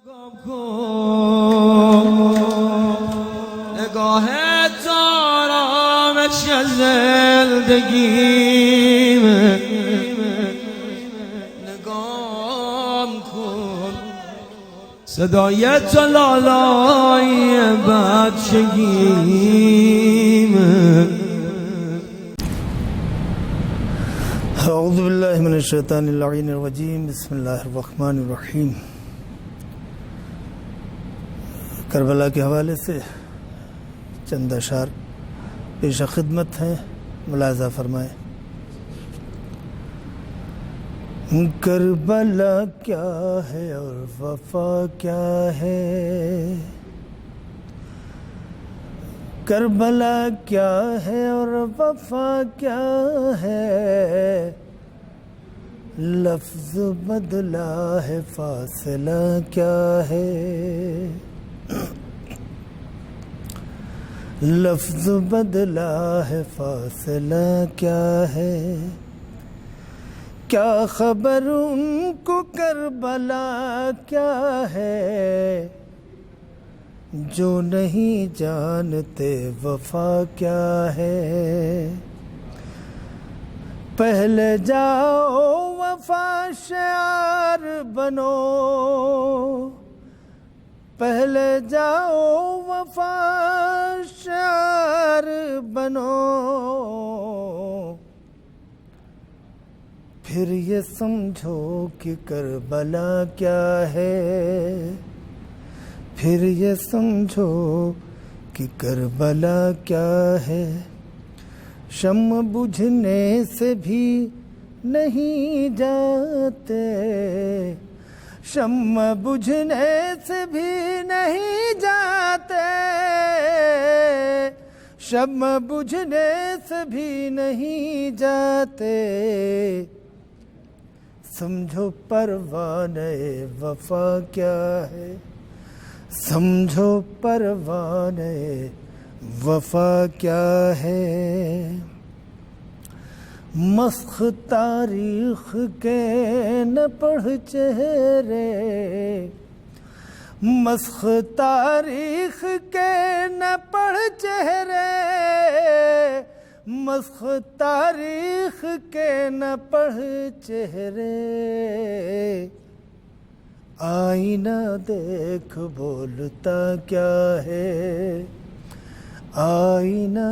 نگاه آرامش زندگیم نگام کن صدای تو لالای بچگیم اعوذ باللہ من الشیطان اللعین الرجیم بسم اللہ الرحمن الرحیم کربلا کے حوالے سے چند اشعار پیش خدمت ہیں، ملاحظہ فرمائیں۔ کربلا کیا ہے اور وفا کیا ہے، کربلا کیا ہے اور وفا کیا ہے، لفظ بدلا ہے فاصلہ کیا ہے، لفظ بدلا ہے فاصلہ کیا ہے، کیا خبر ان کو کربلا کیا ہے، جو نہیں جانتے وفا کیا ہے، پہلے جاؤ وفا شعار بنو، پہلے جاؤ وفا شعار بنو، پھر یہ سمجھو کہ کربلا کیا ہے، پھر یہ سمجھو کہ کربلا کیا ہے، شمع بجھنے سے بھی نہیں جاتے، شمع بجھنے سے بھی نہیں جاتے، شمع بجھنے سے بھی نہیں جاتے، سمجھو پروانہ وفا کیا ہے، سمجھو پروانہ وفا کیا ہے، مسخ تاریخ کے نہ پڑھ چہرے، مسخ تاریخ کے نہ پڑھ چہرے، مسخ تاریخ کے نہ پڑھ چہرے، آئینہ دیکھ بولتا کیا ہے، آئینہ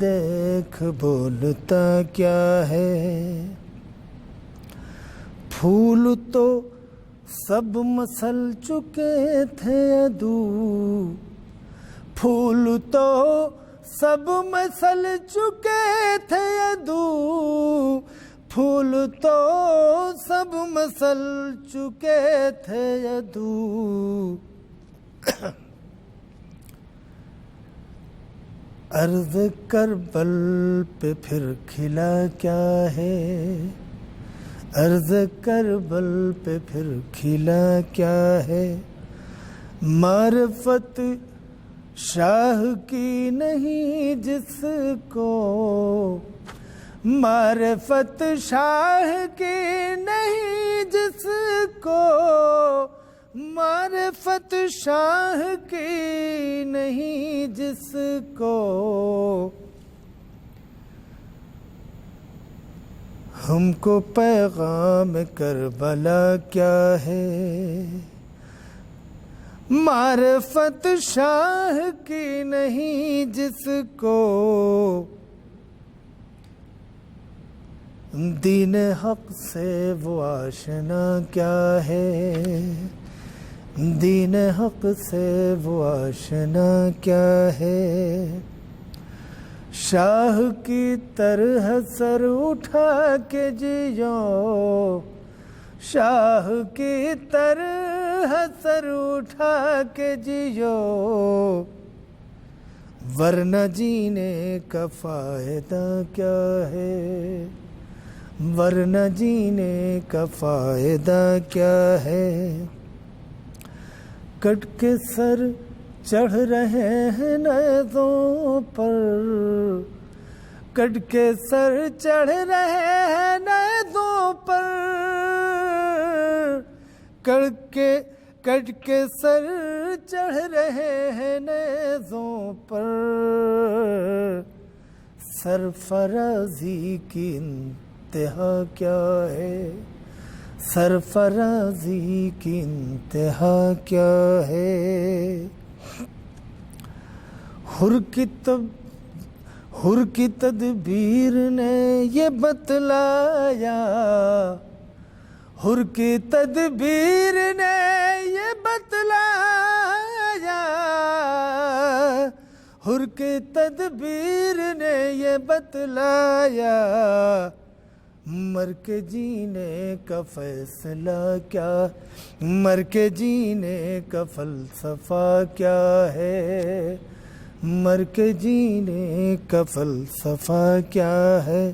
دیکھ بولتا کیا ہے، پھول تو سب مسل چکے تھے عدو، پھول تو سب مسل چکے تھے عدو، پھول تو سب مسل چکے تھے عدو، ارض کربل پہ پھر کھلا کیا ہے، ارض کربل پہ پھر کھلا کیا ہے، معرفت شاہ کی نہیں جس کو، معرفت شاہ کی نہیں جس کو، معرفت شاہ کی نہیں جس کو، ہم کو پیغام کربلا کیا ہے، معرفت شاہ کی نہیں جس کو، دین حق سے وہ آشنا کیا ہے، دین حق سے وہ آشنا کیا ہے، شاہ کی طرح سر اٹھا کے جیو، شاہ کی طرح سر اٹھا کے جیو، ورنہ جینے کا فائدہ کیا ہے، ورنہ جینے کا فائدہ کیا ہے، کٹ کے سر چڑھ رہے ہیں نیزوں پر، کٹ کے سر چڑھ رہے ہیں نیزوں پر، کٹ کے کٹ کے سر چڑھ رہے ہیں نیزوں پر، سرفرازی کی انتہا کیا ہے، سرفرازی کی انتہا کیا ہے۔ حر کی تدبیر نے یہ بتلایا، حر کی تدبیر نے یہ بتلایا، حر کی تدبیر نے یہ بتلایا، مر کے جینے کا فیصلہ کیا، مر کے جینے کا فلسفہ کیا ہے، مر کے جینے کا فلسفہ کیا ہے۔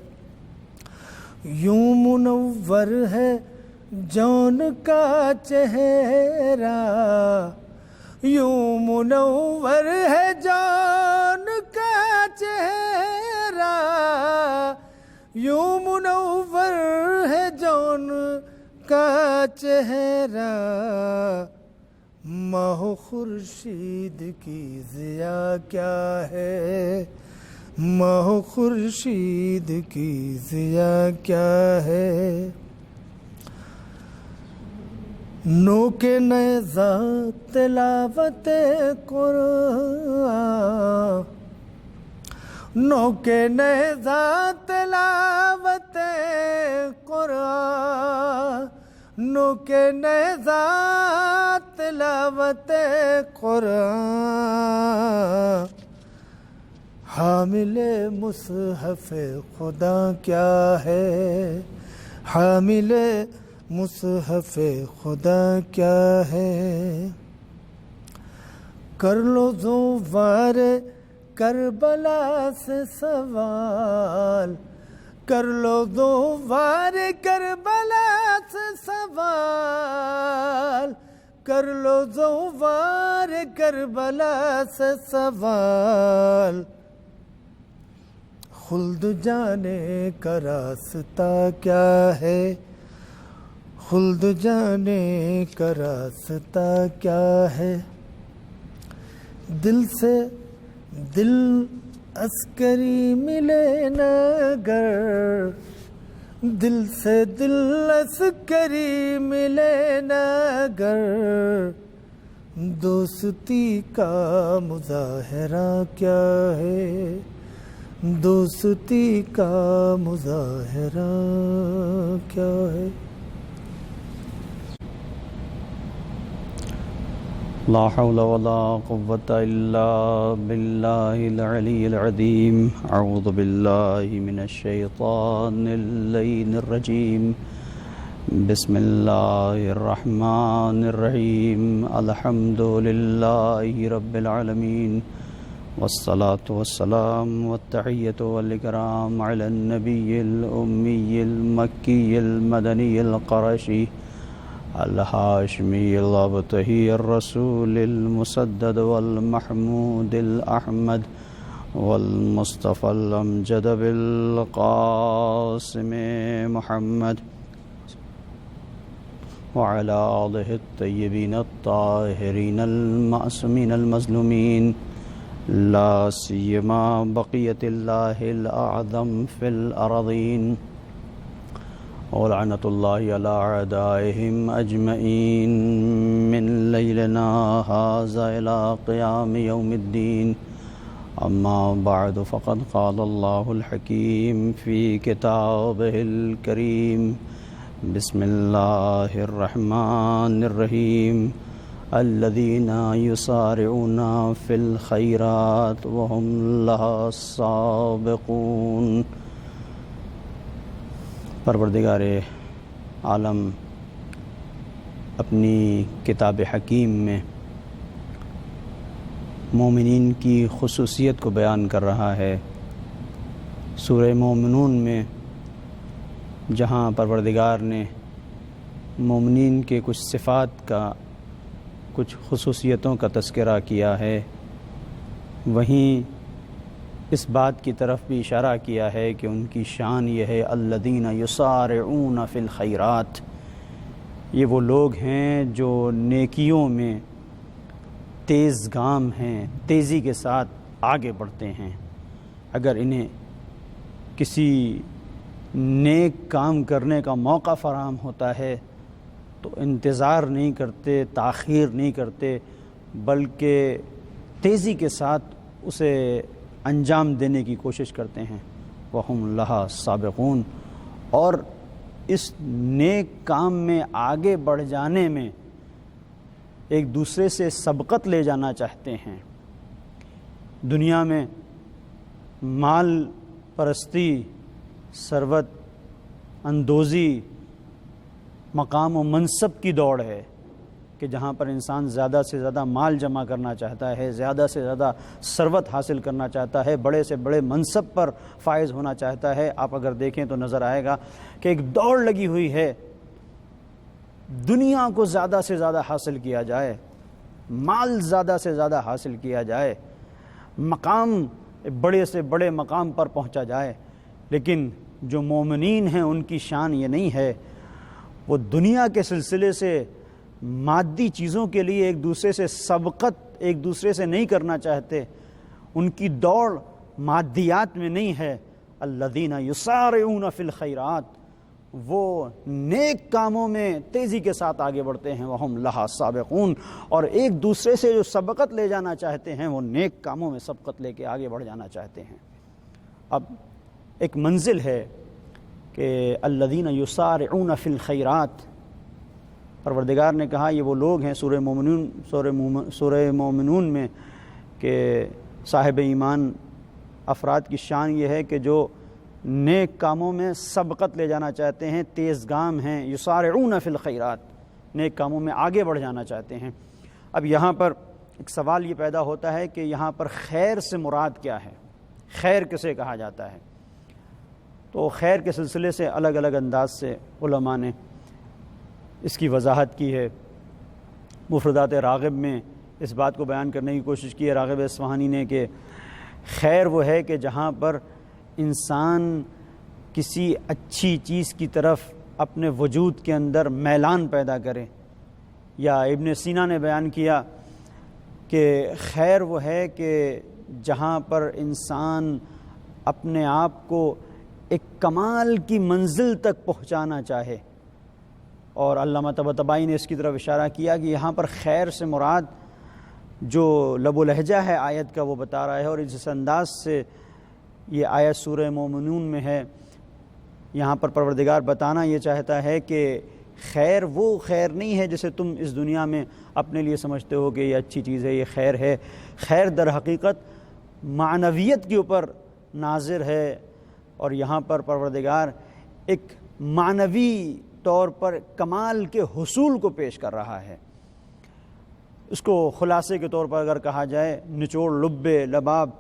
یوں منور ہے جون کا چہرہ، یوں منور ہے جون کا چہرہ، یوں منور ہے جون کا چہرہ، ماہ خورشید کی ضیا کیا ہے، ماہ خورشید کی ضیا کیا ہے۔ نو کے نیزہ تلاوت قرآن، نو کے نیزہ تلاوت قرآن، نو کے نیزہ تلاوت قرآن، حامل مصحف خدا کیا ہے، حامل مصحف خدا کیا ہے۔ کر لو زوار کربلا سے سوال، کر لو زوار کربلا سے سوال، کر لو زوار کربلا سے سوال، خلد جانے کا راستہ کیا ہے، خلد جانے کا راستہ کیا ہے۔ دل سے دل عسکری ملے نہ گر، دل سے دل عسکری ملے نہ گر، دوستی کا مظاہرہ کیا ہے، دوستی کا مظاہرہ کیا ہے۔ لا حول ولا قوة إلا بالله العلي العظيم. أعوذ بالله من الشيطان اللعين الرجيم. بسم الله الرحمن الرحيم. الحمد لله رب العالمين، والصلاة والسلام والتحية والإكرام على النبي الأمي المكي المدني القرشي الهاشمي الأبتهي الرسول المسدد والمحمود الأحمد والمصطفى الأمجد بالقاسم محمد وعلى آله الطيبين الطاهرين المعصومين المظلومين، لا سيما بقية الله الأعظم في الأراضين، ولعنة الله على أعدائهم أجمعين من ليلنا هذا إلى قيام يوم الدين. أما بعد، فقد قال الله الحكيم في كتابه الكريم: بسم الله الرحمن الرحيم. الذين يسارعون في الخيرات وهم لها سابقون. پروردگار عالم اپنی کتاب حکیم میں مومنین کی خصوصیت کو بیان کر رہا ہے۔ سورہ مومنون میں جہاں پروردگار نے مومنین کے کچھ صفات کا، کچھ خصوصیتوں کا تذکرہ کیا ہے، وہیں اس بات کی طرف بھی اشارہ کیا ہے کہ ان کی شان یہ ہے الذین یسارعون فی الخیرات، یہ وہ لوگ ہیں جو نیکیوں میں تیز گام ہیں، تیزی کے ساتھ آگے بڑھتے ہیں۔ اگر انہیں کسی نیک کام کرنے کا موقع فراہم ہوتا ہے تو انتظار نہیں کرتے، تاخیر نہیں کرتے، بلکہ تیزی کے ساتھ اسے انجام دینے کی کوشش کرتے ہیں۔ وَهُمْ لَهَا سَابِقُونَ، اور اس نیک کام میں آگے بڑھ جانے میں ایک دوسرے سے سبقت لے جانا چاہتے ہیں۔ دنیا میں مال پرستی، ثروت اندوزی، مقام و منصب کی دوڑ ہے کہ جہاں پر انسان زیادہ سے زیادہ مال جمع کرنا چاہتا ہے، زیادہ سے زیادہ ثروت حاصل کرنا چاہتا ہے، بڑے سے بڑے منصب پر فائز ہونا چاہتا ہے۔ آپ اگر دیکھیں تو نظر آئے گا کہ ایک دوڑ لگی ہوئی ہے، دنیا کو زیادہ سے زیادہ حاصل کیا جائے، مال زیادہ سے زیادہ حاصل کیا جائے، مقام بڑے سے بڑے مقام پر پہنچا جائے۔ لیکن جو مومنین ہیں ان کی شان یہ نہیں ہے، وہ دنیا کے سلسلے سے مادی چیزوں کے لیے ایک دوسرے سے سبقت ایک دوسرے سے نہیں کرنا چاہتے، ان کی دوڑ مادیات میں نہیں ہے۔ الذین یسارعون فی الخیرات، وہ نیک کاموں میں تیزی کے ساتھ آگے بڑھتے ہیں۔ وہم لہا سابقون، اور ایک دوسرے سے جو سبقت لے جانا چاہتے ہیں وہ نیک کاموں میں سبقت لے کے آگے بڑھ جانا چاہتے ہیں۔ اب ایک منزل ہے کہ الذین یسارعون فی الخیرات، پروردگار نے کہا یہ وہ لوگ ہیں سورہ مومنون میں کہ صاحب ایمان افراد کی شان یہ ہے کہ جو نیک کاموں میں سبقت لے جانا چاہتے ہیں، تیز گام ہیں، یسارعون فی الخیرات، نیک کاموں میں آگے بڑھ جانا چاہتے ہیں۔ اب یہاں پر ایک سوال یہ پیدا ہوتا ہے کہ یہاں پر خیر سے مراد کیا ہے، خیر کسے کہا جاتا ہے؟ تو خیر کے سلسلے سے الگ الگ انداز سے علماء نے اس کی وضاحت کی ہے۔ مفردات راغب میں اس بات کو بیان کرنے کی کوشش کی ہے راغب اصفہانی نے کہ خیر وہ ہے کہ جہاں پر انسان کسی اچھی چیز کی طرف اپنے وجود کے اندر میلان پیدا کرے، یا ابن سینا نے بیان کیا کہ خیر وہ ہے کہ جہاں پر انسان اپنے آپ کو ایک کمال کی منزل تک پہنچانا چاہے۔ اور علامہ طباطبائی نے اس کی طرف اشارہ کیا کہ یہاں پر خیر سے مراد جو لب و لہجہ ہے آیت کا وہ بتا رہا ہے، اور جس انداز سے یہ آیت سورہ مومنون میں ہے، یہاں پر پروردگار بتانا یہ چاہتا ہے کہ خیر وہ خیر نہیں ہے جسے تم اس دنیا میں اپنے لیے سمجھتے ہو کہ یہ اچھی چیز ہے، یہ خیر ہے۔ خیر در حقیقت معنویت کے اوپر ناظر ہے، اور یہاں پر پروردگار ایک معنوی طور پر کمال کے حصول کو پیش کر رہا ہے۔ اس کو خلاصے کے طور پر اگر کہا جائے، نچوڑ لب لباب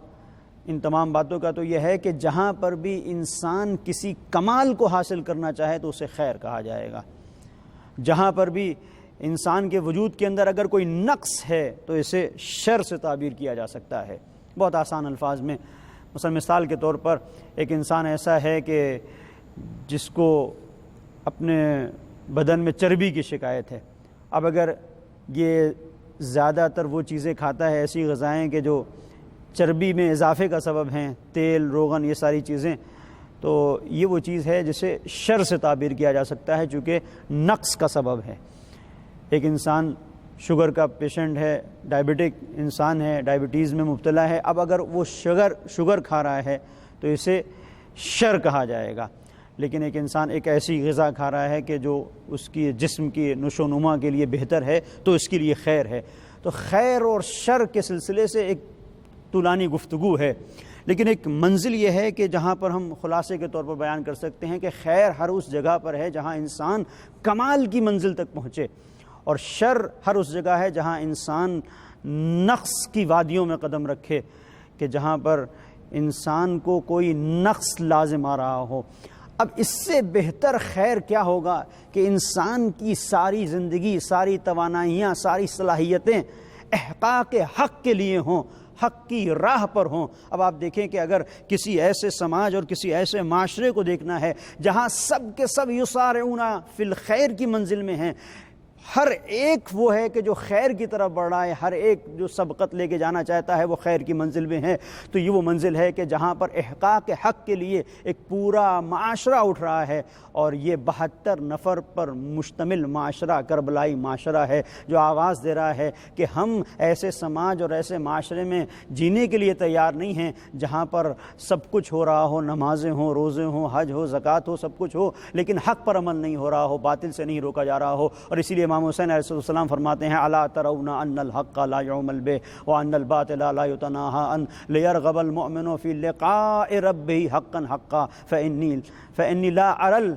ان تمام باتوں کا تو یہ ہے کہ جہاں پر بھی انسان کسی کمال کو حاصل کرنا چاہے تو اسے خیر کہا جائے گا، جہاں پر بھی انسان کے وجود کے اندر اگر کوئی نقص ہے تو اسے شر سے تعبیر کیا جا سکتا ہے۔ بہت آسان الفاظ میں، مثلا مثال کے طور پر ایک انسان ایسا ہے کہ جس کو اپنے بدن میں چربی کی شکایت ہے، اب اگر یہ زیادہ تر وہ چیزیں کھاتا ہے، ایسی غذائیں کہ جو چربی میں اضافے کا سبب ہیں، تیل، روغن، یہ ساری چیزیں، تو یہ وہ چیز ہے جسے شر سے تعبیر کیا جا سکتا ہے چونکہ نقص کا سبب ہے۔ ایک انسان شوگر کا پیشنٹ ہے، ڈائبٹک انسان ہے، ڈائبٹیز میں مبتلا ہے، اب اگر وہ شوگر کھا رہا ہے تو اسے شر کہا جائے گا۔ لیکن ایک انسان ایک ایسی غذا کھا رہا ہے کہ جو اس کی جسم کی نشو و نما کے لیے بہتر ہے تو اس کے لیے خیر ہے۔ تو خیر اور شر کے سلسلے سے ایک طولانی گفتگو ہے، لیکن ایک منزل یہ ہے کہ جہاں پر ہم خلاصے کے طور پر بیان کر سکتے ہیں کہ خیر ہر اس جگہ پر ہے جہاں انسان کمال کی منزل تک پہنچے، اور شر ہر اس جگہ ہے جہاں انسان نقص کی وادیوں میں قدم رکھے، کہ جہاں پر انسان کو کوئی نقص لازم آ رہا ہو۔ اب اس سے بہتر خیر کیا ہوگا کہ انسان کی ساری زندگی، ساری توانائیاں، ساری صلاحیتیں احقاق حق کے لیے ہوں، حق کی راہ پر ہوں۔ اب آپ دیکھیں کہ اگر کسی ایسے سماج اور کسی ایسے معاشرے کو دیکھنا ہے جہاں سب کے سب یسارعون فی الخیر کی منزل میں ہیں، ہر ایک وہ ہے کہ جو خیر کی طرف بڑھ رہا ہے، ہر ایک جو سبقت لے کے جانا چاہتا ہے وہ خیر کی منزل میں ہے، تو یہ وہ منزل ہے کہ جہاں پر احقاق حق کے لیے ایک پورا معاشرہ اٹھ رہا ہے، اور یہ 72 نفر پر مشتمل معاشرہ، کربلائی معاشرہ ہے، جو آواز دے رہا ہے کہ ہم ایسے سماج اور ایسے معاشرے میں جینے کے لیے تیار نہیں ہیں جہاں پر سب کچھ ہو رہا ہو، نمازیں ہوں، روزے ہوں، حج ہو، زکوٰۃ ہو، سب کچھ ہو، لیکن حق پر عمل نہیں ہو رہا ہو، باطل سے نہیں روکا جا رہا ہو۔ اور اسی لیے امام حسین علیہ السلام فرماتے ہیں الا ترون ان الحق لا يعمل به وان الباطل لا يتناهى عن ليرغب المؤمن في لقاء ربه حقا حقا فاني لا ارى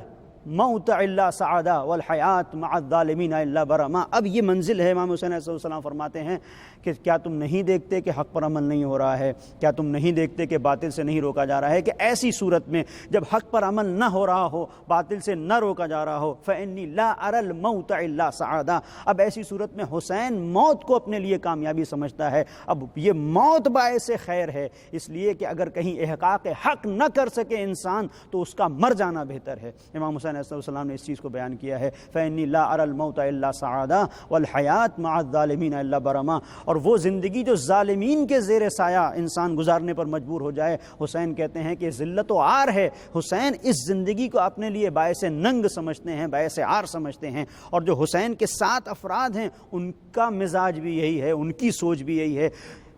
موت الا سعادہ والحیات مع الظالمین الا برما۔ اب یہ منزل ہے، امام حسین علیہ السلام فرماتے ہیں کہ کیا تم نہیں دیکھتے کہ حق پر عمل نہیں ہو رہا ہے؟ کیا تم نہیں دیکھتے کہ باطل سے نہیں روکا جا رہا ہے؟ کہ ایسی صورت میں جب حق پر عمل نہ ہو رہا ہو، باطل سے نہ روکا جا رہا ہو، فإنی لا اری الموت الا سعادہ، اب ایسی صورت میں حسین موت کو اپنے لیے کامیابی سمجھتا ہے۔ اب یہ موت باعث خیر ہے، اس لیے کہ اگر کہیں احقاق حق نہ کر سکے انسان تو اس کا مر جانا بہتر ہے۔ امام حسین علیہ السلام نے اس چیز کو بیان کیا ہے، فإنی لا اری الموت الا سعادہ والحیات مع الظالمین الا برما، اور وہ زندگی جو ظالمین کے زیر سایہ انسان گزارنے پر مجبور ہو جائے، حسین کہتے ہیں کہ ذلت و عار ہے۔ حسین اس زندگی کو اپنے لیے باعث ننگ سمجھتے ہیں، باعث عار سمجھتے ہیں، اور جو حسین کے 7 افراد ہیں ان کا مزاج بھی یہی ہے، ان کی سوچ بھی یہی ہے۔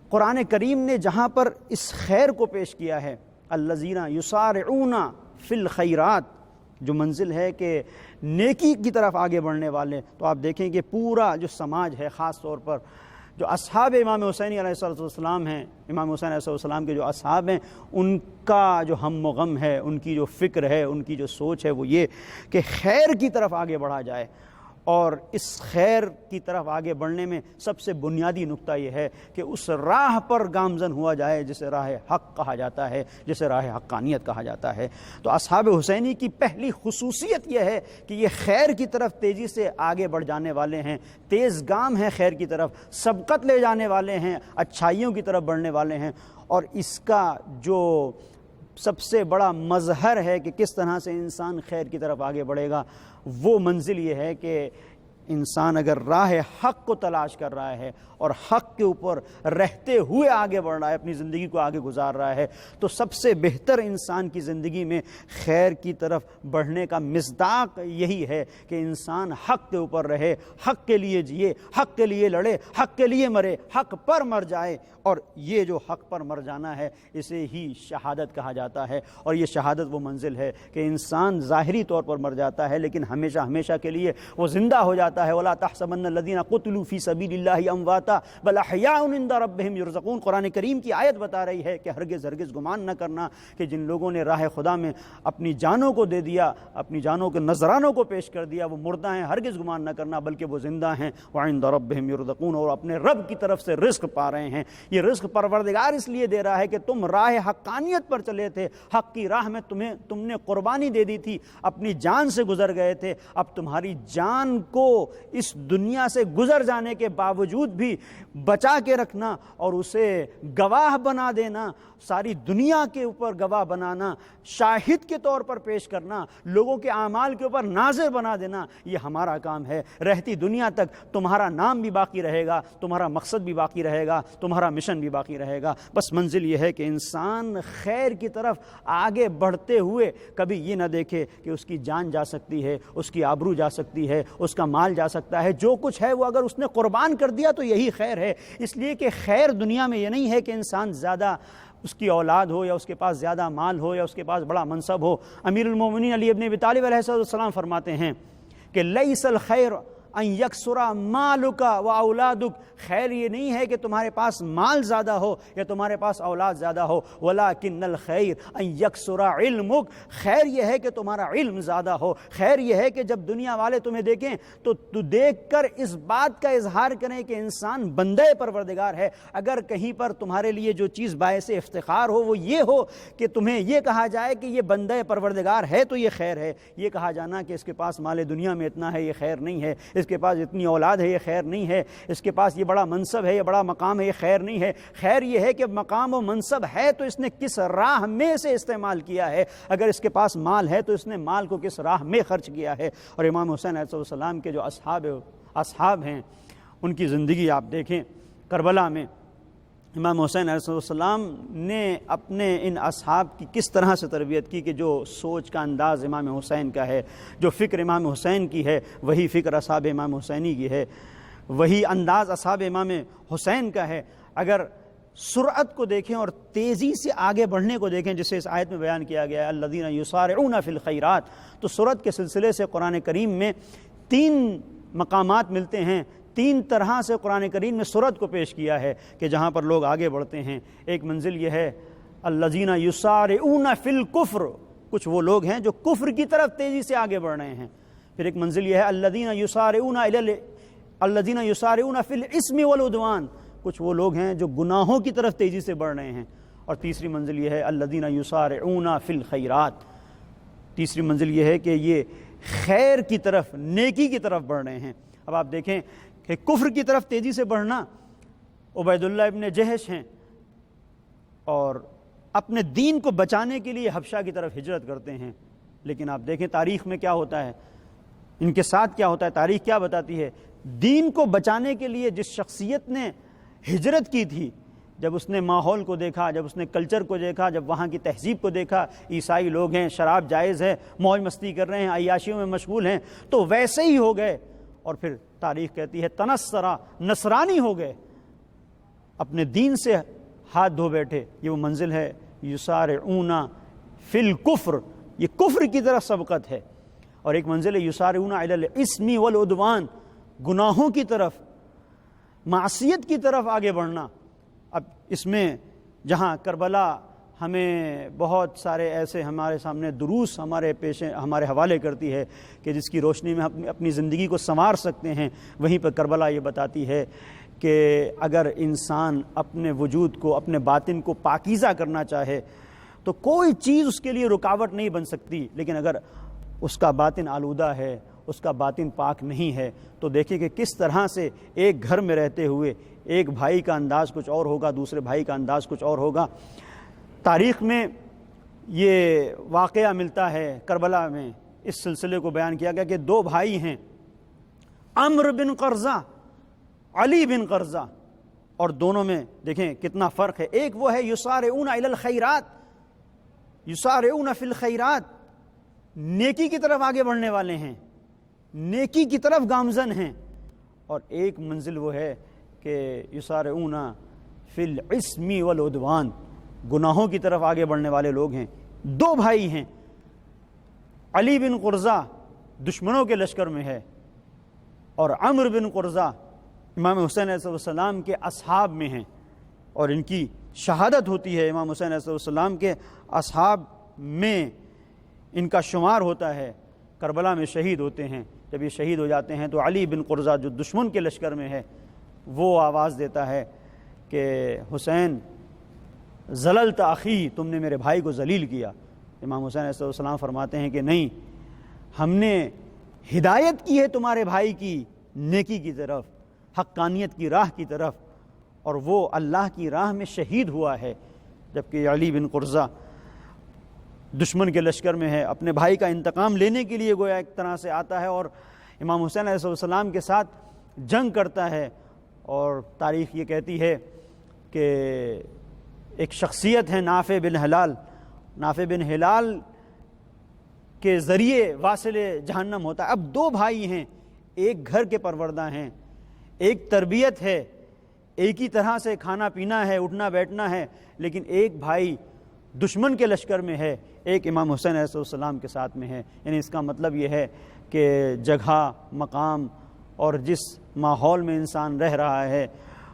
قرآن کریم نے جہاں پر اس خیر کو پیش کیا ہے، الذین یسارعون فی الخیرات، جو منزل ہے کہ نیکی کی طرف آگے بڑھنے والے، تو آپ دیکھیں کہ پورا جو سماج ہے، خاص طور پر جو اصحاب امام حسینی علیہ السلام ہیں، امام حسین علیہ السلام کے جو اصحاب ہیں، ان کا جو ہم و غم ہے، ان کی جو فکر ہے، ان کی جو سوچ ہے، وہ یہ کہ خیر کی طرف آگے بڑھا جائے۔ اور اس خیر کی طرف آگے بڑھنے میں سب سے بنیادی نقطہ یہ ہے کہ اس راہ پر گامزن ہوا جائے جسے راہ حق کہا جاتا ہے، جسے راہ حقانیت کہا جاتا ہے۔ تو اصحاب حسینی کی پہلی خصوصیت یہ ہے کہ یہ خیر کی طرف تیزی سے آگے بڑھ جانے والے ہیں، تیز گام ہیں خیر کی طرف، سبقت لے جانے والے ہیں، اچھائیوں کی طرف بڑھنے والے ہیں۔ اور اس کا جو سب سے بڑا مظہر ہے کہ کس طرح سے انسان خیر کی طرف آگے بڑھے گا، وہ منزل یہ ہے کہ انسان اگر راہ حق کو تلاش کر رہا ہے اور حق کے اوپر رہتے ہوئے آگے بڑھ رہا ہے، اپنی زندگی کو آگے گزار رہا ہے، تو سب سے بہتر انسان کی زندگی میں خیر کی طرف بڑھنے کا مصداق یہی ہے کہ انسان حق کے اوپر رہے، حق کے لیے جیے، حق کے لیے لڑے، حق کے لیے مرے، حق پر مر جائے۔ اور یہ جو حق پر مر جانا ہے اسے ہی شہادت کہا جاتا ہے۔ اور یہ شہادت وہ منزل ہے کہ انسان ظاہری طور پر مر جاتا ہے لیکن ہمیشہ ہمیشہ کے لیے وہ زندہ ہو جاتا ہے۔ وَلَا تَحْسَبَنَّ الَّذِينَ قُتِلُوا فِي سَبِيلِ اللَّهِ أَمْوَاتًا بَلْ أَحْيَاءٌ عِندَ رَبِّهِمْ يُرْزَقُونَ۔ قرآن کریم کی آیت بتا رہی ہے کہ ہرگز ہرگز گمان نہ کرنا کہ جن لوگوں نے راہ خدا میں اپنی جانوں کو دے دیا، اپنی جانوں کے نذرانوں کو پیش کر دیا، وہ مردہ ہیں، ہرگز گمان نہ کرنا بلکہ وہ زندہ ہیں۔ وَعِندَ رَبِّهِمْ يُرْزَقُونَ، اور اپنے رب کی طرف سے رزق پا رہے ہیں۔ یہ رزق پروردگار اس لیے دے رہا ہے کہ تم راہ حقانیت پر چلے تھے، حق کی راہ میں تم نے قربانی دے دی تھی، اپنی جان سے گزر گئے تھے، اب تمہاری جان کو اس دنیا سے گزر جانے کے باوجود بھی بچا کے رکھنا اور اسے گواہ بنا دینا، ساری دنیا کے اوپر گواہ بنانا، شاہد کے طور پر پیش کرنا، لوگوں کے اعمال کے اوپر ناظر بنا دینا، یہ ہمارا کام ہے۔ رہتی دنیا تک تمہارا نام بھی باقی رہے گا، تمہارا مقصد بھی باقی رہے گا، تمہارا مشن بھی باقی رہے گا۔ بس منزل یہ ہے کہ انسان خیر کی طرف آگے بڑھتے ہوئے کبھی یہ نہ دیکھے کہ اس کی جان جا سکتی ہے، اس کی آبرو جا سکتی ہے، اس کا مال جا سکتا ہے، جو کچھ ہے وہ اگر اس نے قربان کر دیا تو یہی خیر ہے۔ اس لیے کہ خیر دنیا میں یہ نہیں ہے کہ انسان زیادہ اس کی اولاد ہو یا اس کے پاس زیادہ مال ہو یا اس کے پاس بڑا منصب ہو۔ امیر المومنین علی ابن ابی طالب علیہ السلام فرماتے ہیں کہ لیس الخیر ان یکثر مالک و اولادک، خیر یہ نہیں ہے کہ تمہارے پاس مال زیادہ ہو یا تمہارے پاس اولاد زیادہ ہو، ولکن الخیر ان یکثر علمک، خیر یہ ہے کہ تمہارا علم زیادہ ہو۔ خیر یہ ہے کہ جب دنیا والے تمہیں دیکھیں تو دیکھ کر اس بات کا اظہار کریں کہ انسان بندہ پروردگار ہے۔ اگر کہیں پر تمہارے لیے جو چیز باعث افتخار ہو وہ یہ ہو کہ تمہیں یہ کہا جائے کہ یہ بندہ پروردگار ہے تو یہ خیر ہے۔ یہ کہا جانا کہ اس کے پاس مال دنیا میں اتنا ہے یہ خیر نہیں ہے، اس اس کے پاس اتنی اولاد ہے یہ خیر نہیں ہے، اس کے پاس یہ بڑا منصب ہے، یہ بڑا مقام ہے، یہ خیر نہیں ہے۔ خیر یہ ہے کہ مقام و منصب ہے تو اس نے کس راہ میں سے استعمال کیا ہے، اگر اس کے پاس مال ہے تو اس نے مال کو کس راہ میں خرچ کیا ہے۔ اور امام حسین علیہ السلام کے جو اصحاب ہیں ان کی زندگی آپ دیکھیں، کربلا میں امام حسین علیہ السلام نے اپنے ان اصحاب کی کس طرح سے تربیت کی کہ جو سوچ کا انداز امام حسین کا ہے، جو فکر امام حسین کی ہے وہی فکر اصحاب امام حسینی کی ہے، وہی انداز اصحاب امام حسین کا ہے۔ اگر سرعت کو دیکھیں اور تیزی سے آگے بڑھنے کو دیکھیں جسے اس آیت میں بیان کیا گیا ہے الذین یسارعون فی الخیرات، تو سرعت کے سلسلے سے قرآن کریم میں 3 مقامات ملتے ہیں، 3 طرح سے قرآن کریم نے سرعت کو پیش کیا ہے کہ جہاں پر لوگ آگے بڑھتے ہیں۔ ایک منزل یہ ہے الذین یسارعون فی الکفر، کچھ وہ لوگ ہیں جو کفر کی طرف تیزی سے آگے بڑھ رہے ہیں۔ پھر ایک منزل یہ ہے الذین یسارعون فی الاسم والعدوان، کچھ وہ لوگ ہیں جو گناہوں کی طرف تیزی سے بڑھ رہے ہیں۔ اور تیسری منزل یہ ہے الذین یسارعون فی الخیرات، تیسری منزل یہ ہے کہ یہ خیر کی طرف، نیکی کی طرف بڑھ رہے ہیں۔ اب آپ دیکھیں کہ کفر کی طرف تیزی سے بڑھنا عبید اللہ ابن جہش ہیں، اور اپنے دین کو بچانے کے لیے حبشہ کی طرف ہجرت کرتے ہیں، لیکن آپ دیکھیں تاریخ میں کیا ہوتا ہے، ان کے ساتھ کیا ہوتا ہے، تاریخ کیا بتاتی ہے۔ دین کو بچانے کے لیے جس شخصیت نے ہجرت کی تھی، جب اس نے ماحول کو دیکھا، جب اس نے کلچر کو دیکھا، جب وہاں کی تہذیب کو دیکھا، عیسائی لوگ ہیں، شراب جائز ہے، موج مستی کر رہے ہیں، عیاشیوں میں مشغول ہیں، تو ویسے ہی ہو گئے، اور پھر تاریخ کہتی ہے تنصرا، نصرانی ہو گئے، اپنے دین سے ہاتھ دھو بیٹھے۔ یہ وہ منزل ہے یسارعون فی الکفر، یہ کفر کی طرف سبقت ہے۔ اور ایک منزل ہے یسارعون الی الاسم والعدوان، گناہوں کی طرف، معصیت کی طرف آگے بڑھنا۔ اب اس میں جہاں کربلا ہمیں بہت سارے ایسے ہمارے سامنے دروس ہمارے حوالے کرتی ہے کہ جس کی روشنی میں ہم اپنی زندگی کو سنوار سکتے ہیں، وہیں پر کربلا یہ بتاتی ہے کہ اگر انسان اپنے وجود کو، اپنے باطن کو پاکیزہ کرنا چاہے تو کوئی چیز اس کے لیے رکاوٹ نہیں بن سکتی، لیکن اگر اس کا باطن آلودہ ہے، اس کا باطن پاک نہیں ہے، تو دیکھیں کہ کس طرح سے ایک گھر میں رہتے ہوئے ایک بھائی کا انداز کچھ اور ہوگا، دوسرے بھائی کا انداز کچھ اور ہوگا۔ تاریخ میں یہ واقعہ ملتا ہے، کربلا میں اس سلسلے کو بیان کیا گیا کہ 2 بھائی ہیں، عمرو بن قرظہ، علی بن قرظہ، اور دونوں میں دیکھیں کتنا فرق ہے۔ ایک وہ ہے یسارعون الی الخیرات، یسارعون فی الخیرات، نیکی کی طرف آگے بڑھنے والے ہیں، نیکی کی طرف گامزن ہیں، اور ایک منزل وہ ہے کہ یسارعون فی الاسم والعدوان، گناہوں کی طرف آگے بڑھنے والے لوگ ہیں۔ 2 بھائی ہیں، علی بن قرظہ دشمنوں کے لشکر میں ہے، اور عمرو بن قرظہ امام حسین علیہ السلام کے اصحاب میں ہیں، اور ان کی شہادت ہوتی ہے، امام حسین علیہ السلام کے اصحاب میں ان کا شمار ہوتا ہے، کربلا میں شہید ہوتے ہیں۔ جب یہ شہید ہو جاتے ہیں تو علی بن قرظہ جو دشمن کے لشکر میں ہے وہ آواز دیتا ہے کہ حسین ذللت اخی، تم نے میرے بھائی کو ذلیل کیا۔ امام حسین علیہ السلام فرماتے ہیں کہ نہیں، ہم نے ہدایت کی ہے تمہارے بھائی کی نیکی کی طرف، حقانیت کی راہ کی طرف، اور وہ اللہ کی راہ میں شہید ہوا ہے۔ جبکہ علی بن قرظہ دشمن کے لشکر میں ہے، اپنے بھائی کا انتقام لینے کے لیے گویا ایک طرح سے آتا ہے، اور امام حسین علیہ السلام کے ساتھ جنگ کرتا ہے۔ اور تاریخ یہ کہتی ہے کہ ایک شخصیت ہے نافع بن ہلال، نافع بن ہلال کے ذریعے واصل جہنم ہوتا ہے۔ اب 2 بھائی ہیں، ایک گھر کے پروردہ ہیں، ایک تربیت ہے، ایک ہی طرح سے کھانا پینا ہے، اٹھنا بیٹھنا ہے، لیکن ایک بھائی دشمن کے لشکر میں ہے، ایک امام حسین علیہ السلام کے ساتھ میں ہے۔ یعنی اس کا مطلب یہ ہے کہ جگہ، مقام اور جس ماحول میں انسان رہ رہا ہے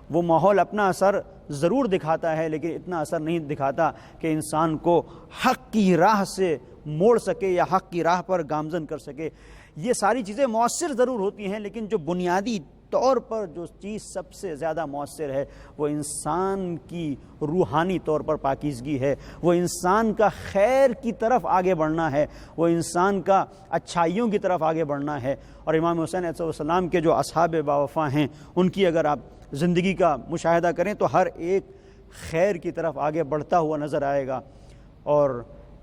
وہ ماحول اپنا اثر ضرور دکھاتا ہے، لیکن اتنا اثر نہیں دکھاتا کہ انسان کو حق کی راہ سے موڑ سکے یا حق کی راہ پر گامزن کر سکے۔ یہ ساری چیزیں مؤثر ضرور ہوتی ہیں، لیکن جو بنیادی طور پر جو چیز سب سے زیادہ مؤثر ہے وہ انسان کی روحانی طور پر پاکیزگی ہے، وہ انسان کا خیر کی طرف آگے بڑھنا ہے، وہ انسان کا اچھائیوں کی طرف آگے بڑھنا ہے۔ اور امام حسین علیہ السلام کے جو اصحاب باوفا ہیں ان کی اگر آپ زندگی کا مشاہدہ کریں تو ہر ایک خیر کی طرف آگے بڑھتا ہوا نظر آئے گا، اور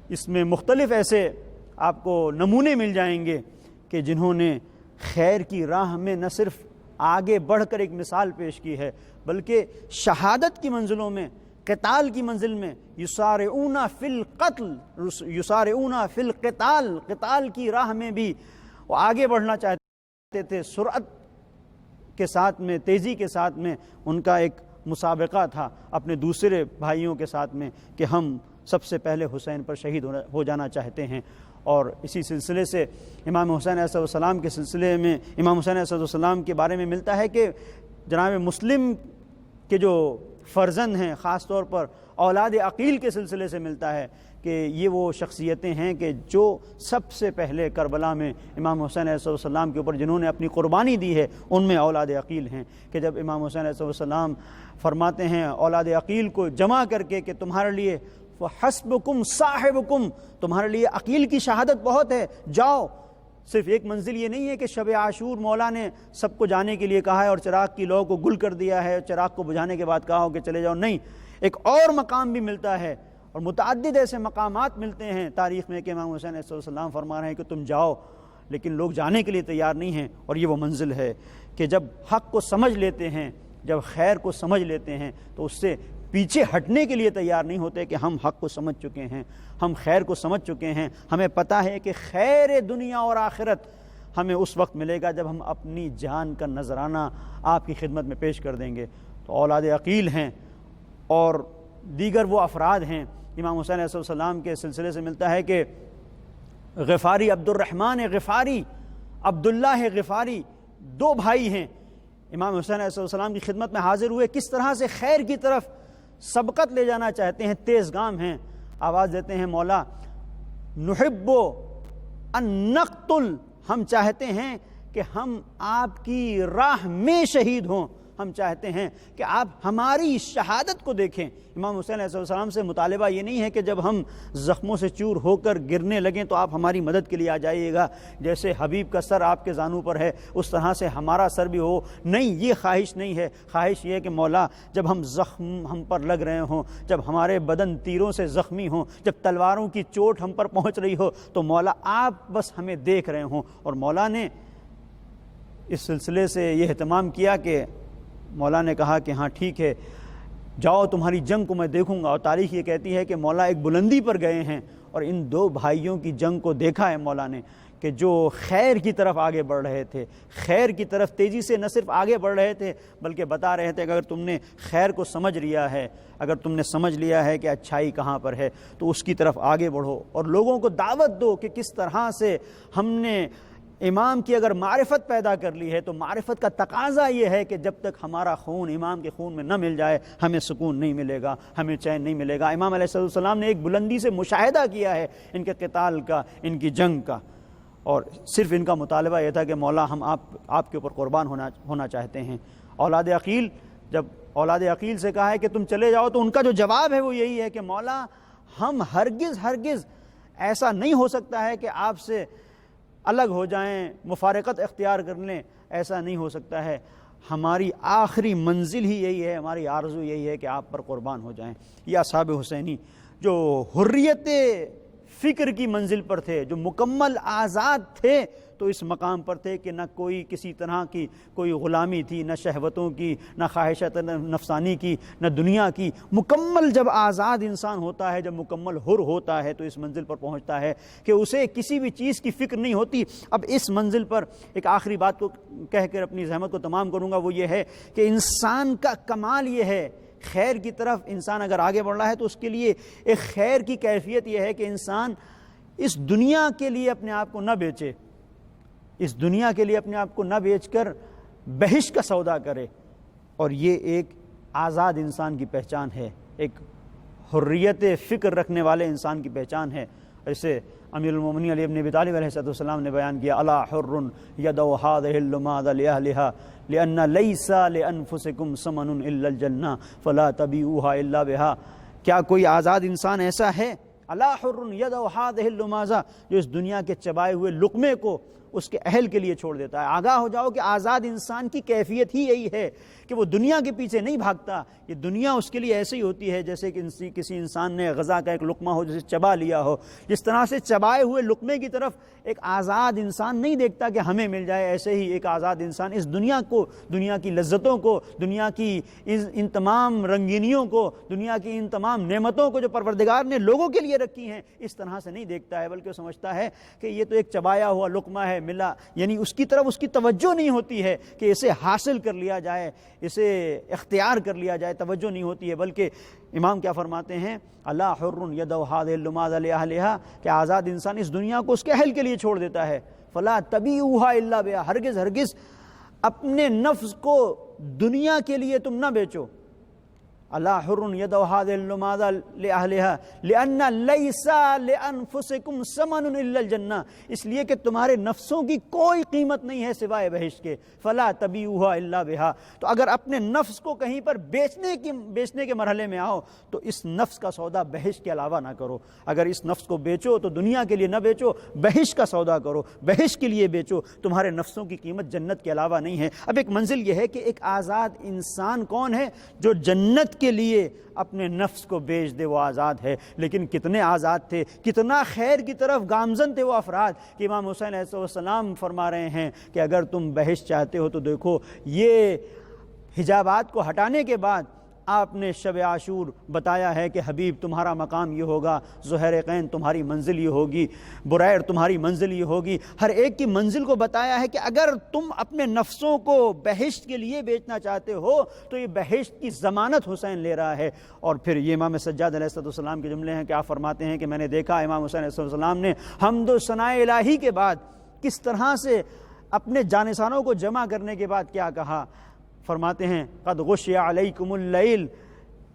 اس میں مختلف ایسے آپ کو نمونے مل جائیں گے کہ جنہوں نے خیر کی راہ میں نہ صرف آگے بڑھ کر ایک مثال پیش کی ہے بلکہ شہادت کی منزلوں میں، قتال کی منزل میں یسارعون فی القتل، یسارعون فی القتال، قتال کی راہ میں بھی وہ آگے بڑھنا چاہتے تھے، سرعت کے ساتھ میں، تیزی کے ساتھ میں ان کا ایک مسابقہ تھا اپنے دوسرے بھائیوں کے ساتھ میں کہ ہم سب سے پہلے حسین پر شہید ہو جانا چاہتے ہیں۔ اور اسی سلسلے سے امام حسین علیہ السلام کے سلسلے میں امام حسین علیہ السلام کے بارے میں ملتا ہے کہ جناب مسلم کے جو فرزند ہیں، خاص طور پر اولاد عقیل کے سلسلے سے ملتا ہے کہ یہ وہ شخصیتیں ہیں کہ جو سب سے پہلے کربلا میں امام حسین علیہ السلام کے اوپر جنہوں نے اپنی قربانی دی ہے ان میں اولاد عقیل ہیں، کہ جب امام حسین علیہ السلام فرماتے ہیں اولاد عقیل کو جمع کر کے کہ تمہارے لیے وَحَسْبُكُمْ صَاحِبُكُمْ، تمہارے لیے عقیل کی شہادت بہت ہے، جاؤ۔ صرف ایک منزل یہ نہیں ہے کہ شب عاشور مولا نے سب کو جانے کے لیے کہا ہے اور چراغ کی لو کو گل کر دیا ہے، چراغ کو بجھانے کے بعد کہا ہو کہ چلے جاؤ، نہیں، ایک اور مقام بھی ملتا ہے، اور متعدد ایسے مقامات ملتے ہیں تاریخ میں کہ امام حسین علیہ السلام فرما رہے ہیں کہ تم جاؤ، لیکن لوگ جانے کے لیے تیار نہیں ہیں۔ اور یہ وہ منزل ہے کہ جب حق کو سمجھ لیتے ہیں، جب خیر کو سمجھ لیتے ہیں تو اس سے پیچھے ہٹنے کے لیے تیار نہیں ہوتے کہ ہم حق کو سمجھ چکے ہیں، ہم خیر کو سمجھ چکے ہیں، ہمیں پتہ ہے کہ خیر دنیا اور آخرت ہمیں اس وقت ملے گا جب ہم اپنی جان کا نذرانہ آپ کی خدمت میں پیش کر دیں گے۔ تو اولاد عقیل ہیں اور دیگر وہ افراد ہیں۔ امام حسین علیہ السلام کے سلسلے سے ملتا ہے کہ غفاری عبد الرحمن غفاری، عبداللہ غفاری، دو بھائی ہیں، امام حسین علیہ السلام کی خدمت میں حاضر ہوئے، کس طرح سے خیر کی طرف سبقت لے جانا چاہتے ہیں، تیز گام ہیں، آواز دیتے ہیں مولا نحب ان نقتل، ہم چاہتے ہیں کہ ہم آپ کی راہ میں شہید ہوں، ہم چاہتے ہیں کہ آپ ہماری شہادت کو دیکھیں۔ امام حسین علیہ السلام سے مطالبہ یہ نہیں ہے کہ جب ہم زخموں سے چور ہو کر گرنے لگیں تو آپ ہماری مدد کے لیے آ جائیے گا، جیسے حبیب کا سر آپ کے زانوں پر ہے اس طرح سے ہمارا سر بھی ہو، نہیں، یہ خواہش نہیں ہے۔ خواہش یہ ہے کہ مولا جب ہم زخم ہم پر لگ رہے ہوں، جب ہمارے بدن تیروں سے زخمی ہوں، جب تلواروں کی چوٹ ہم پر پہنچ رہی ہو تو مولا آپ بس ہمیں دیکھ رہے ہوں۔ اور مولا نے اس سلسلے سے یہ اہتمام کیا کہ مولا نے کہا کہ ہاں ٹھیک ہے، جاؤ تمہاری جنگ کو میں دیکھوں گا۔ اور تاریخ یہ کہتی ہے کہ مولا ایک بلندی پر گئے ہیں اور ان دو بھائیوں کی جنگ کو دیکھا ہے مولا نے کہ جو خیر کی طرف آگے بڑھ رہے تھے، خیر کی طرف تیزی سے نہ صرف آگے بڑھ رہے تھے بلکہ بتا رہے تھے کہ اگر تم نے خیر کو سمجھ لیا ہے، اگر تم نے سمجھ لیا ہے کہ اچھائی کہاں پر ہے تو اس کی طرف آگے بڑھو اور لوگوں کو دعوت دو کہ کس طرح سے ہم نے امام کی اگر معرفت پیدا کر لی ہے تو معرفت کا تقاضا یہ ہے کہ جب تک ہمارا خون امام کے خون میں نہ مل جائے ہمیں سکون نہیں ملے گا، ہمیں چین نہیں ملے گا۔ امام علیہ السلام نے ایک بلندی سے مشاہدہ کیا ہے ان کے قتال کا، ان کی جنگ کا، اور صرف ان کا مطالبہ یہ تھا کہ مولا ہم آپ کے اوپر قربان ہونا چاہتے ہیں۔ اولاد عقیل، جب اولاد عقیل سے کہا ہے کہ تم چلے جاؤ تو ان کا جو جواب ہے وہ یہی ہے کہ مولا ہم ہرگز ایسا نہیں ہو سکتا ہے کہ آپ سے الگ ہو جائیں، مفارقت اختیار کر لیں، ایسا نہیں ہو سکتا ہے، ہماری آخری منزل ہی یہی ہے، ہماری آرزو یہی ہے کہ آپ پر قربان ہو جائیں۔ یہ اصحاب حسینی جو حریت فکر کی منزل پر تھے، جو مکمل آزاد تھے، تو اس مقام پر تھے کہ نہ کوئی کسی طرح کی کوئی غلامی تھی، نہ شہوتوں کی، نہ خواہشات نفسانی کی، نہ دنیا کی۔ مکمل جب آزاد انسان ہوتا ہے، جب مکمل حر ہوتا ہے تو اس منزل پر پہنچتا ہے کہ اسے کسی بھی چیز کی فکر نہیں ہوتی۔ اب اس منزل پر ایک آخری بات کو کہہ کر اپنی زحمت کو تمام کروں گا، وہ یہ ہے کہ انسان کا کمال یہ ہے، خیر کی طرف انسان اگر آگے بڑھ رہا ہے تو اس کے لیے ایک خیر کی کیفیت یہ ہے کہ انسان اس دنیا کے لیے اپنے آپ کو نہ بیچے، اس دنیا کے لیے اپنے آپ کو نہ بیچ کر بہشت کا سودا کرے، اور یہ ایک آزاد انسان کی پہچان ہے، ایک حریت فکر رکھنے والے انسان کی پہچان ہے۔ ایسے امیر المومنین علی ابن ابی طالب علیہ السلام نے بیان کیا الا حر یدعو هذه اللماض لأهلها لأن ليس لأنفسكم ثمن الا الجنہ فلا تبيعوها الا بها. کیا کوئی آزاد انسان ایسا ہے الا حر یدعو هذه اللماض جو اس دنیا کے چبائے ہوئے لقمے کو اس کے اہل کے لیے چھوڑ دیتا ہے. آگاہ ہو جاؤ کہ آزاد انسان کی کیفیت ہی یہی ہے کہ وہ دنیا کے پیچھے نہیں بھاگتا. یہ دنیا اس کے لیے ایسے ہی ہوتی ہے جیسے کہ کسی انسان نے غذا کا ایک لقمہ ہو جسے چبا لیا ہو. جس طرح سے چبائے ہوئے لقمے کی طرف ایک آزاد انسان نہیں دیکھتا کہ ہمیں مل جائے، ایسے ہی ایک آزاد انسان اس دنیا کو، دنیا کی لذتوں کو، دنیا کی ان تمام رنگینیوں کو، دنیا کی ان تمام نعمتوں کو جو پروردگار نے لوگوں کے لیے رکھی ہیں، اس طرح سے نہیں دیکھتا ہے، بلکہ وہ سمجھتا ہے کہ یہ تو ایک چبایا ہوا لقمہ ہے ملا. یعنی اس کی طرف اس کی توجہ نہیں ہوتی ہے کہ اسے حاصل کر لیا جائے، اسے اختیار کر لیا جائے، توجہ نہیں ہوتی ہے. بلکہ امام کیا فرماتے ہیں الا حر یدعو هذه اللماض لأهلها کہ آزاد انسان اس دنیا کو اس کے اہل کے لیے چھوڑ دیتا ہے. فلا تبیعوها الا بها ہرگز اپنے نفس کو دنیا کے لیے تم نہ بیچو. الا حر یدعو هذه اللماض لأهلها لأن ليس لأنفسكم ثمن الا الجنہ اس لیے کہ تمہارے نفسوں کی کوئی قیمت نہیں ہے سوائے بہشت کے. فلا تبیعوها الا بها تو اگر اپنے نفس کو کہیں پر بیچنے کے مرحلے میں آؤ تو اس نفس کا سودا بہشت کے علاوہ نہ کرو. اگر اس نفس کو بیچو تو دنیا کے لیے نہ بیچو، بہشت کا سودا کرو، بہشت کے لیے بیچو. تمہارے نفسوں کی قیمت جنت کے علاوہ نہیں ہے. اب ایک منزل یہ ہے کہ ایک آزاد انسان کون ہے جو جنت کے لیے اپنے نفس کو بیچ دے، وہ آزاد ہے. لیکن کتنے آزاد تھے، کتنا خیر کی طرف گامزن تھے وہ افراد کہ امام حسین علیہ السلام فرما رہے ہیں کہ اگر تم بہشت چاہتے ہو تو دیکھو یہ حجابات کو ہٹانے کے بعد آپ نے شب عاشور بتایا ہے کہ حبیب تمہارا مقام یہ ہوگا، زہیرقین تمہاری منزل یہ ہوگی، بریر تمہاری منزل یہ ہوگی. ہر ایک کی منزل کو بتایا ہے کہ اگر تم اپنے نفسوں کو بہشت کے لیے بیچنا چاہتے ہو تو یہ بہشت کی ضمانت حسین لے رہا ہے. اور پھر یہ امام سجاد علیہ السلام کے جملے ہیں کہ آپ فرماتے ہیں کہ میں نے دیکھا امام حسین علیہ السلام نے حمد و ثناء الہی کے بعد کس طرح سے اپنے جانثاروں کو جمع کرنے کے بعد کیا کہا. فرماتے ہیں قد غشی علیکم اللیل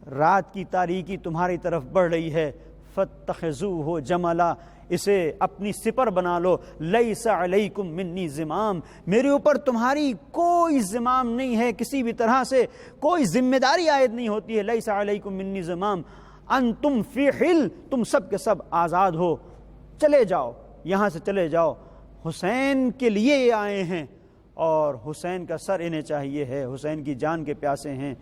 رات کی تاریکی تمہاری طرف بڑھ رہی ہے، فاتخذوہ جملا اسے اپنی سپر بنا لو. لیس علیکم منی زمام میرے اوپر تمہاری کوئی زمام نہیں ہے، کسی بھی طرح سے کوئی ذمہ داری عائد نہیں ہوتی ہے. لیس علیکم منی زمام انتم فی حل تم سب کے سب آزاد ہو، چلے جاؤ یہاں سے چلے جاؤ. حسین کے لیے یہ آئے ہیں اور حسین کا سر انہیں چاہیے ہے، حسین کی جان کے پیاسے ہیں،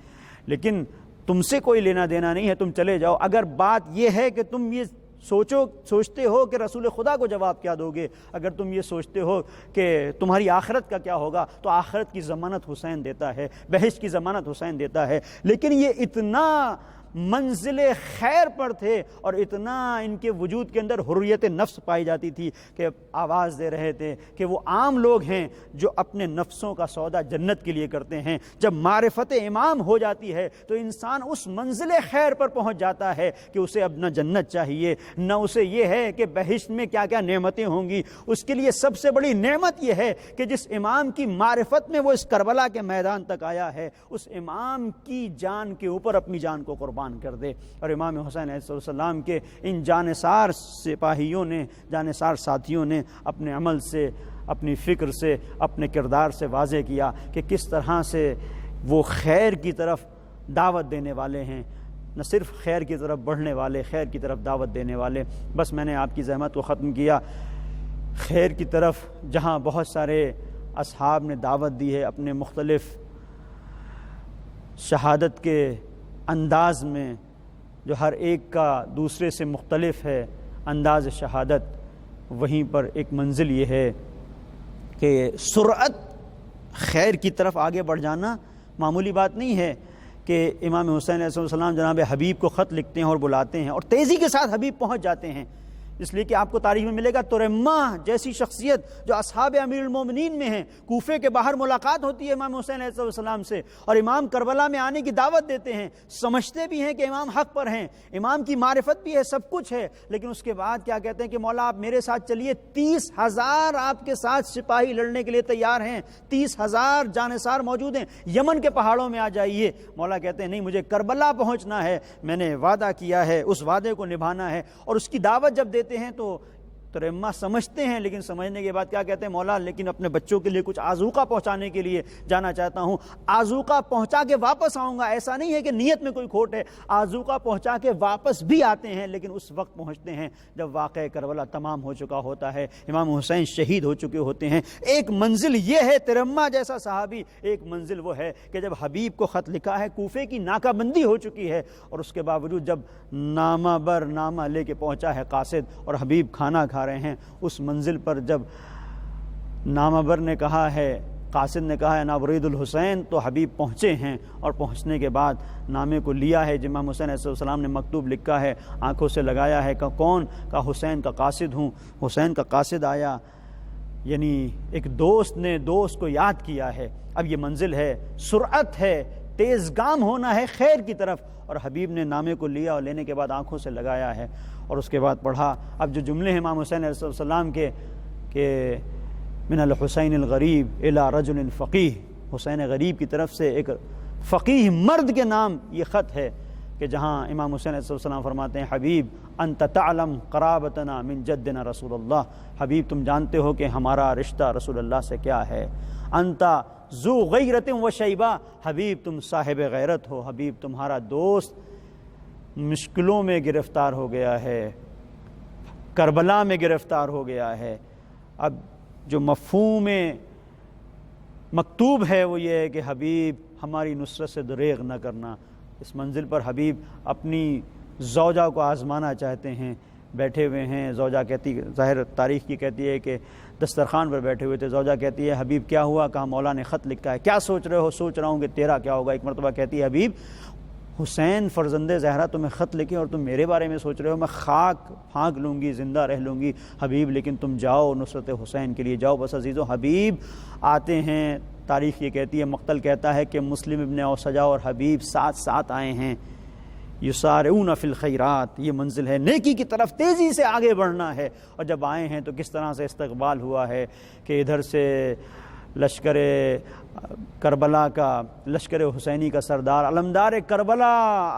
لیکن تم سے کوئی لینا دینا نہیں ہے، تم چلے جاؤ. اگر بات یہ ہے کہ تم یہ سوچتے ہو کہ رسول خدا کو جواب کیا دو گے، اگر تم یہ سوچتے ہو کہ تمہاری آخرت کا کیا ہوگا، تو آخرت کی ضمانت حسین دیتا ہے، بہشت کی ضمانت حسین دیتا ہے. لیکن یہ اتنا منزل خیر پر تھے اور اتنا ان کے وجود کے اندر حریت نفس پائی جاتی تھی کہ آواز دے رہے تھے کہ وہ عام لوگ ہیں جو اپنے نفسوں کا سودا جنت کے لیے کرتے ہیں. جب معرفت امام ہو جاتی ہے تو انسان اس منزل خیر پر پہنچ جاتا ہے کہ اسے اب نہ جنت چاہیے، نہ اسے یہ ہے کہ بہشت میں کیا کیا نعمتیں ہوں گی. اس کے لیے سب سے بڑی نعمت یہ ہے کہ جس امام کی معرفت میں وہ اس کربلا کے میدان تک آیا ہے، اس امام کی جان کے اوپر اپنی جان کو قربان کر دے. اور امام حسین علیہ السلام کے ان جانثار سپاہیوں نے، جانثار ساتھیوں نے اپنے عمل سے، اپنی فکر سے، اپنے کردار سے واضح کیا کہ کس طرح سے وہ خیر کی طرف دعوت دینے والے ہیں، نہ صرف خیر کی طرف بڑھنے والے، خیر کی طرف دعوت دینے والے. بس میں نے آپ کی زحمت کو ختم کیا. خیر کی طرف جہاں بہت سارے اصحاب نے دعوت دی ہے اپنے مختلف شہادت کے انداز میں، جو ہر ایک کا دوسرے سے مختلف ہے انداز شہادت، وہیں پر ایک منزل یہ ہے کہ سرعت خیر کی طرف آگے بڑھ جانا معمولی بات نہیں ہے کہ امام حسین علیہ السلام جناب حبیب کو خط لکھتے ہیں اور بلاتے ہیں اور تیزی کے ساتھ حبیب پہنچ جاتے ہیں. اس لیے کہ آپ کو تاریخ میں ملے گا ترمہ جیسی شخصیت جو اصحاب امیر المومنین میں ہیں، کوفے کے باہر ملاقات ہوتی ہے امام حسین علیہ السلام سے اور امام کربلا میں آنے کی دعوت دیتے ہیں. سمجھتے بھی ہیں کہ امام حق پر ہیں، امام کی معرفت بھی ہے، سب کچھ ہے، لیکن اس کے بعد کیا کہتے ہیں کہ مولا آپ میرے ساتھ چلیے، 30,000 آپ کے ساتھ سپاہی لڑنے کے لیے تیار ہیں، 30,000 جانثار موجود ہیں، یمن کے پہاڑوں میں آ جائیے. مولا کہتے ہیں نہیں، مجھے کربلا پہنچنا ہے، میں نے وعدہ کیا ہے، اس وعدے کو نبھانا ہے. اور اس کی دعوت جب دیتے لیتے ہیں تو ترمہ سمجھتے ہیں، لیکن سمجھنے کے بعد کیا کہتے ہیں، مولا لیکن اپنے بچوں کے لیے کچھ آذوقہ پہنچانے کے لیے جانا چاہتا ہوں، آذوقہ پہنچا کے واپس آؤں گا۔ ایسا نہیں ہے کہ نیت میں کوئی کھوٹ ہے، آذوقہ پہنچا کے واپس بھی آتے ہیں، لیکن اس وقت پہنچتے ہیں جب واقعہ کربلا تمام ہو چکا ہوتا ہے، امام حسین شہید ہو چکے ہوتے ہیں۔ ایک منزل یہ ہے ترمہ جیسا صحابی، ایک منزل وہ ہے کہ جب حبیب کو خط لکھا ہے، کوفے کی ناکہ بندی ہو چکی ہے، اور اس کے باوجود جب نامہ بر نامہ لے کے پہنچا ہے قاصد اور حبیب کھانا کھا رہے ہیں، اس منزل پر جب نامہ بر نے کہا ہے، قاصد نے کہا ہے نا برید الحسین، تو حبیب پہنچے ہیں، اور پہنچنے کے بعد نامے کو لیا ہے، امام حسین علیہ السلام نے مکتوب لکھا ہے، آنکھوں سے لگایا ہے کہ کون، کا حسین کا قاصد ہوں۔ حسین کا قاصد آیا، یعنی ایک دوست نے دوست کو یاد کیا ہے۔ اب یہ منزل ہے، سرعت ہے، تیز گام ہونا ہے خیر کی طرف، اور حبیب نے نامے کو لیا اور لینے کے بعد آنکھوں سے لگایا ہے، اور اس کے بعد پڑھا۔ اب جو جملے ہیں امام حسین علیہ السلام کے کہ من الحسین الغریب الی رجل فقیہ، حسین غریب کی طرف سے ایک فقیہ مرد کے نام یہ خط ہے، کہ جہاں امام حسین علیہ السلام فرماتے ہیں حبیب انت تعلم قرابتنا من جدنا رسول اللہ، حبیب تم جانتے ہو کہ ہمارا رشتہ رسول اللہ سے کیا ہے، انت ذو غیرت و شیبہ، حبیب تم صاحب غیرت ہو، حبیب تمہارا دوست مشکلوں میں گرفتار ہو گیا ہے، کربلا میں گرفتار ہو گیا ہے۔ اب جو مفہوم مکتوب ہے وہ یہ ہے کہ حبیب ہماری نصرت سے دریغ نہ کرنا۔ اس منزل پر حبیب اپنی زوجہ کو آزمانا چاہتے ہیں، بیٹھے ہوئے ہیں، زوجہ کہتی، ظاہر تاریخ کی کہتی ہے کہ دسترخوان پر بیٹھے ہوئے تھے، زوجہ کہتی ہے حبیب کیا ہوا، کہا مولا نے خط لکھا ہے، کیا سوچ رہے ہو، سوچ رہا ہوں کہ تیرا کیا ہوگا۔ ایک مرتبہ کہتی ہے حبیب حسین فرزند زہرا تمہیں خط لکھے اور تم میرے بارے میں سوچ رہے ہو، میں خاک پھانک لوں گی، زندہ رہ لوں گی حبیب، لیکن تم جاؤ نصرت حسین کے لیے جاؤ۔ بس عزیزو، حبیب آتے ہیں، تاریخ یہ کہتی ہے، مقتل کہتا ہے کہ مسلم ابن اوسجا اور حبیب ساتھ ساتھ آئے ہیں، یسارعون فی الخیرات، یہ منزل ہے، نیکی کی طرف تیزی سے آگے بڑھنا ہے۔ اور جب آئے ہیں تو کس طرح سے استقبال ہوا ہے کہ ادھر سے لشکر کربلا کا، لشکر حسینی کا سردار علمدار کربلا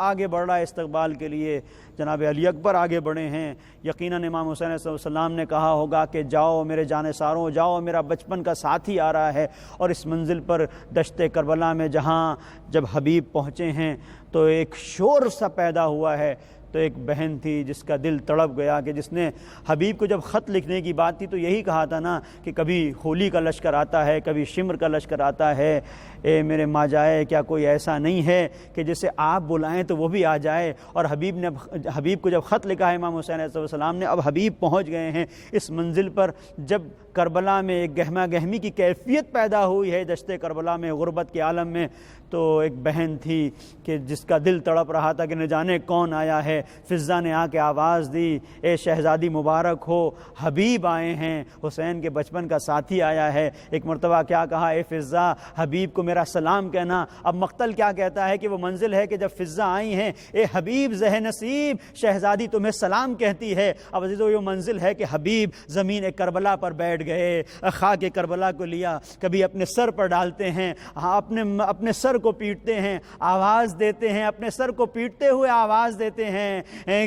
آگے بڑھ رہا ہے استقبال کے لیے، جناب علی اکبر آگے بڑھے ہیں۔ یقیناً امام حسین علیہ السلام نے کہا ہوگا کہ جاؤ میرے جانثاروں، جاؤ میرا بچپن کا ساتھی آ رہا ہے۔ اور اس منزل پر دشت کربلا میں جہاں جب حبیب پہنچے ہیں تو ایک شور سا پیدا ہوا ہے، تو ایک بہن تھی جس کا دل تڑپ گیا، کہ جس نے حبیب کو جب خط لکھنے کی بات تھی تو یہی کہا تھا نا کہ کبھی ہولی کا لشکر آتا ہے، کبھی شمر کا لشکر آتا ہے، اے میرے ماں جائے کیا کوئی ایسا نہیں ہے کہ جسے آپ بلائیں تو وہ بھی آ جائے۔ اور حبیب کو جب خط لکھا ہے امام حسین علیہ السلام نے، اب حبیب پہنچ گئے ہیں اس منزل پر۔ جب کربلا میں ایک گہما گہمی کی کیفیت پیدا ہوئی ہے دشت کربلا میں، غربت کے عالم میں، تو ایک بہن تھی کہ جس کا دل تڑپ رہا تھا کہ نہ جانے کون آیا ہے۔ فضہ نے آ کے آواز دی، اے شہزادی مبارک ہو، حبیب آئے ہیں، حسین کے بچپن کا ساتھی آیا ہے۔ ایک مرتبہ کیا کہا، اے فضہ حبیب کو میرا سلام کہنا۔ اب مقتل کیا کہتا ہے کہ وہ منزل ہے کہ جب فضہ آئی ہیں، اے حبیب زہ نصیب، شہزادی تمہیں سلام کہتی ہے۔ اب عزیزو، یہ منزل ہے کہ حبیب زمین کربلا پر بیٹھ گئے، خاک کربلا کو لیا، کبھی اپنے سر پر ڈالتے ہیں، اپنے سر کو پیٹتے ہیں، آواز دیتے ہیں، اپنے سر کو پیٹتے ہوئے آواز دیتے ہیں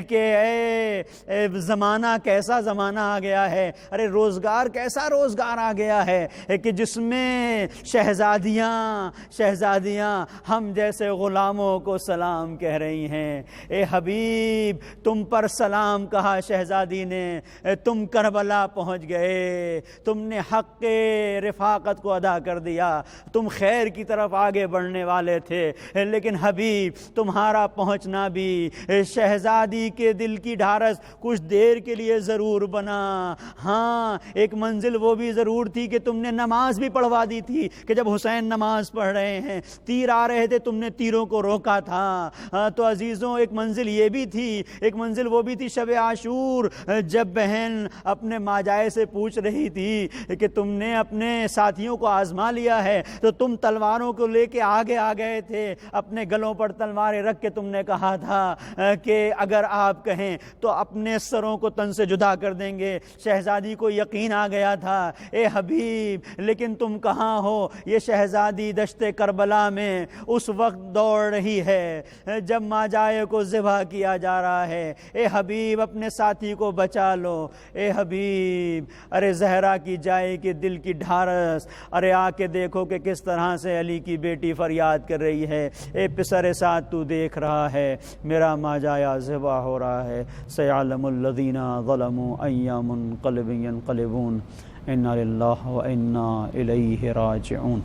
کہ اے زمانہ کیسا زمانہ آ گیا ہے، ارے روزگار کیسا روزگار آ گیا ہے کہ جس میں شہزادیاں ہم جیسے غلاموں کو سلام کہہ رہی ہیں۔ اے حبیب تم پر سلام کہا شہزادی نے، تم کربلا پہنچ گئے، تم نے حق رفاقت کو ادا کر دیا، تم خیر کی طرف آگے بڑھنے والے تھے، لیکن حبیب تمہارا پہنچنا بھی شہزادی کے دل کی ڈھارس کچھ دیر کے لیے ضرور بنا۔ ہاں ایک منزل وہ بھی ضرور تھی کہ تم نے نماز بھی پڑھوا دی تھی، کہ جب حسین نماز پڑھ رہے ہیں، تیر آ رہے تھے، تم نے تیروں کو روکا تھا۔ تو عزیزوں، ایک منزل یہ بھی تھی، ایک منزل وہ بھی تھی شب عاشور، جب بہن اپنے ماجائے سے پوچھ رہی تھی کہ تم نے اپنے ساتھیوں کو آزما لیا ہے تو تم تلواروں کو لے کے آگے آگے آ گئے تھے، اپنے گلوں پر تلواریں رکھ کے تم نے کہا تھا کہ اگر آپ کہیں تو اپنے سروں کو تن سے جدا کر دیں گے۔ شہزادی کو یقین آ گیا تھا اے حبیب لیکن تم کہاں ہو؟ یہ شہزادی دشت کربلا میں اس وقت دوڑ رہی ہے جب ماجائے کو ذبح کیا جا رہا ہے۔ اے حبیب اپنے ساتھی کو بچا لو، اے حبیب۔ ارے زہرا کی جائے کہ دل کی ڈھارس، ارے آ کے دیکھو کہ کس طرح سے علی کی بیٹی فریاد کر رہی ہے۔ اے پسر ساتھ تو دیکھ رہا ہے میرا ماجایا ذبح ہو رہا ہے۔ سیعلم الذین ظلموا ای منقلب ینقلبون، انا للہ و انا الیہ راجعون۔